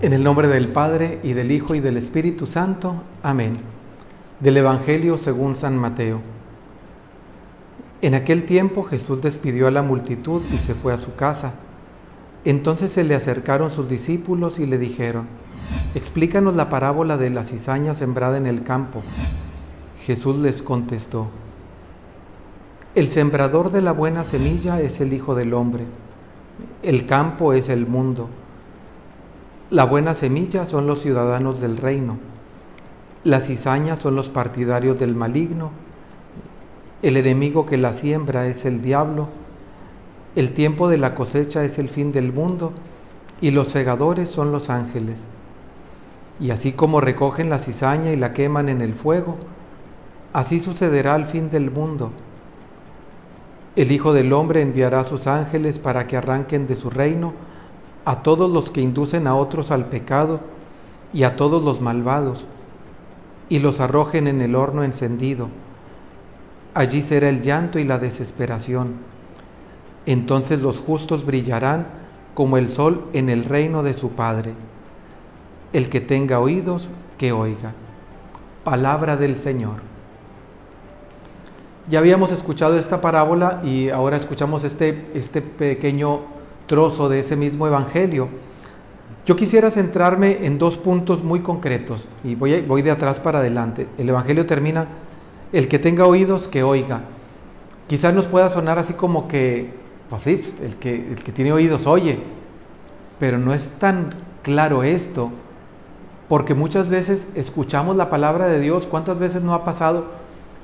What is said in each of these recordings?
En el nombre del Padre, y del Hijo, y del Espíritu Santo. Amén. Del Evangelio según San Mateo. En aquel tiempo Jesús despidió a la multitud y se fue a su casa. Entonces se le acercaron sus discípulos y le dijeron: «Explícanos la parábola de la cizaña sembrada en el campo». Jesús les contestó: «El sembrador de la buena semilla es el Hijo del Hombre. El campo es el mundo. La buena semilla son los ciudadanos del reino. La cizaña son los partidarios del maligno. El enemigo que la siembra es el diablo. El tiempo de la cosecha es el fin del mundo, y los segadores son los ángeles. Y así como recogen la cizaña y la queman en el fuego, así sucederá al fin del mundo. El Hijo del Hombre enviará a sus ángeles para que arranquen de su reino a todos los que inducen a otros al pecado y a todos los malvados, y los arrojen en el horno encendido. Allí será el llanto y la desesperación. Entonces los justos brillarán como el sol en el reino de su Padre. El que tenga oídos, que oiga». Palabra del Señor. Ya habíamos escuchado esta parábola y ahora escuchamos este pequeño trozo de ese mismo evangelio. Yo quisiera centrarme en dos puntos muy concretos y voy de atrás para adelante. El evangelio termina: el que tenga oídos, que oiga. Quizás nos pueda sonar así como que, pues sí, el que tiene oídos oye, pero no es tan claro esto, porque muchas veces escuchamos la palabra de Dios. ¿Cuántas veces no ha pasado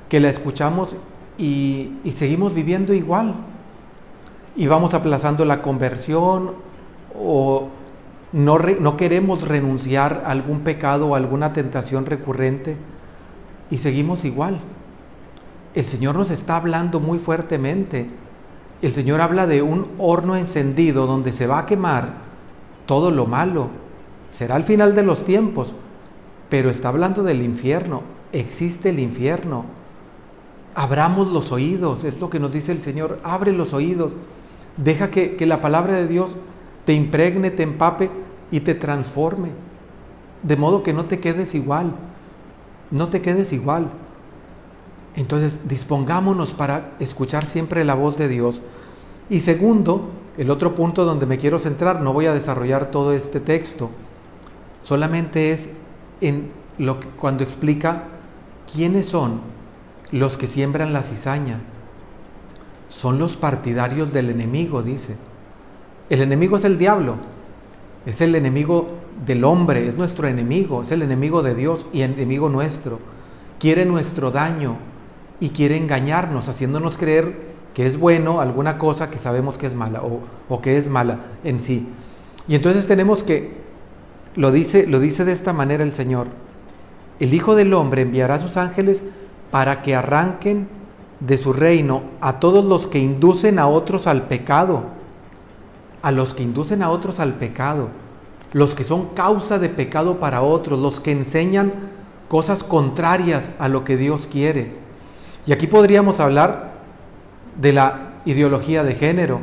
que la escuchamos y seguimos viviendo igual? Y vamos aplazando la conversión, o no queremos renunciar a algún pecado o alguna tentación recurrente y seguimos igual. El Señor nos está hablando muy fuertemente. El Señor habla de un horno encendido donde se va a quemar todo lo malo. Será el final de los tiempos, pero está hablando del infierno. Existe el infierno. Abramos los oídos, es lo que nos dice el Señor. Abre los oídos. Deja que la palabra de Dios te impregne, te empape y te transforme, de modo que no te quedes igual, no te quedes igual. Entonces dispongámonos para escuchar siempre la voz de Dios. Y segundo, el otro punto donde me quiero centrar, no voy a desarrollar todo este texto, solamente es en cuando explica quiénes son los que siembran la cizaña. Son los partidarios del enemigo, dice. El enemigo es el diablo, es el enemigo del hombre, es nuestro enemigo, es el enemigo de Dios y enemigo nuestro. Quiere nuestro daño y quiere engañarnos, haciéndonos creer que es bueno alguna cosa que sabemos que es mala o que es mala en sí. Y entonces tenemos que, lo dice de esta manera el Señor: el Hijo del Hombre enviará a sus ángeles para que arranquen de su reino a todos los que inducen a otros al pecado, a los que inducen a otros al pecado, los que son causa de pecado para otros, los que enseñan cosas contrarias a lo que Dios quiere. Y aquí podríamos hablar de la ideología de género,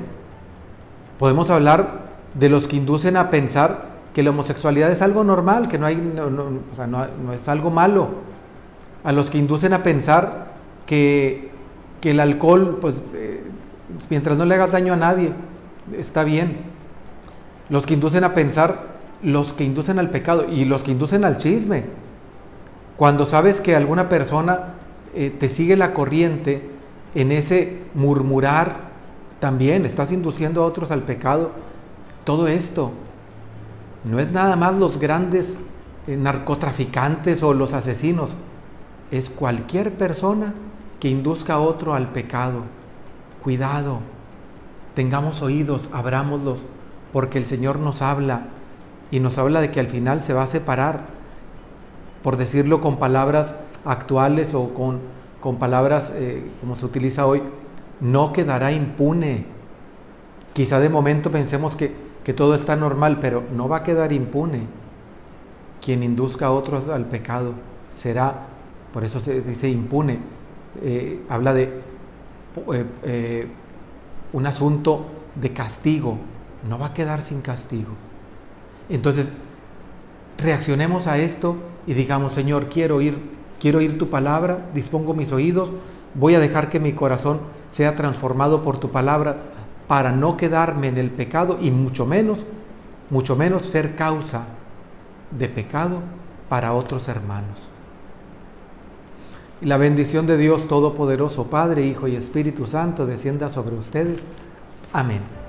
podemos hablar de los que inducen a pensar que la homosexualidad es algo normal, que no es algo malo, a los que inducen a pensar que el alcohol, pues mientras no le hagas daño a nadie, está bien. Los que inducen a pensar, los que inducen al pecado y los que inducen al chisme. Cuando sabes que alguna persona te sigue la corriente en ese murmurar, también estás induciendo a otros al pecado. Todo esto no es nada más los grandes narcotraficantes o los asesinos, es cualquier persona que induzca a otro al pecado. Cuidado, tengamos oídos, abrámoslos, porque el Señor nos habla y nos habla de que al final se va a separar, por decirlo con palabras actuales o con palabras como se utiliza hoy, no quedará impune. Quizá de momento pensemos que todo está normal, pero no va a quedar impune. Quien induzca a otros al pecado será, por eso se dice impune. Habla de un asunto de castigo, no va a quedar sin castigo. Entonces, reaccionemos a esto y digamos: Señor, quiero oír tu palabra, dispongo mis oídos, voy a dejar que mi corazón sea transformado por tu palabra para no quedarme en el pecado y mucho menos ser causa de pecado para otros hermanos. Y la bendición de Dios Todopoderoso, Padre, Hijo y Espíritu Santo, descienda sobre ustedes. Amén.